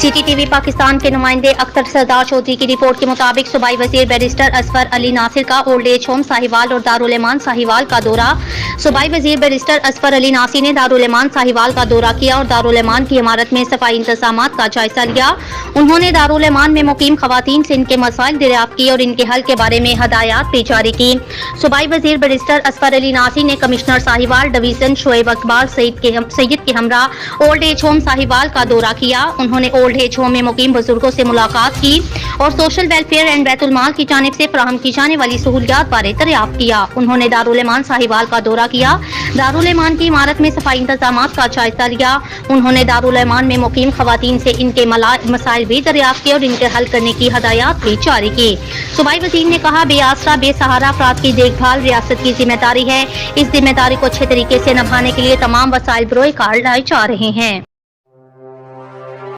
City TV Pakistan के नुमाइंदे अख्तर सरदार चौधरी की रिपोर्ट के मुताबिक सूबाई वजीर बैरिस्टर असफर अली नासिर का ओल्ड एज होम साहिवाल और दारुल एमान साहिवाल का दौरा। सूबाई वजीर बैरिस्टर असफर अली नासिर ने दारुल एमान साहिवाल का दौरा किया और दारुल एमान की इमारत में सफाई इंतजामात का जायजा लिया। उन्होंने दारुल एमान में मुकीम खवातीन से इनके मसाइल दरियाफ्त किए और इनके हल के बारे में हदायत भी जारी की। सूबाई वजीर बैरिस्टर असफर अली नासिर ने कमिश्नर साहिवाल डिवीजन शोएब अकबर सईद के हमरा ओल्ड एज होम साहिवाल का दौरा किया। उन्होंने ओल्ड एज होम में मुकीम बुजुर्गों से मुलाकात की और सोशल वेलफेयर एंड बैतुल माल की जानिब से फराहम की जाने वाली सहूलियात बारे दरियाफ्त किया। उन्होंने दारुल एमान साहिवाल का दौरा किया, दारुल एमान की इमारत में सफाई इंतजामात का जायजा लिया। उन्होंने दारुल एमान में मुकीम खवातीन से इनके मसाइल भी दरियाफ्त किए और इनके हल करने की हदायत भी जारी की। सूबाई वजीर ने कहा, बेआसरा बेसहारा अफराद की देखभाल रियासत की जिम्मेदारी है। इस जिम्मेदारी को अच्छे तरीके से निभाने के लिए तमाम वसाइल बरोए कार लाए जा रहे हैं।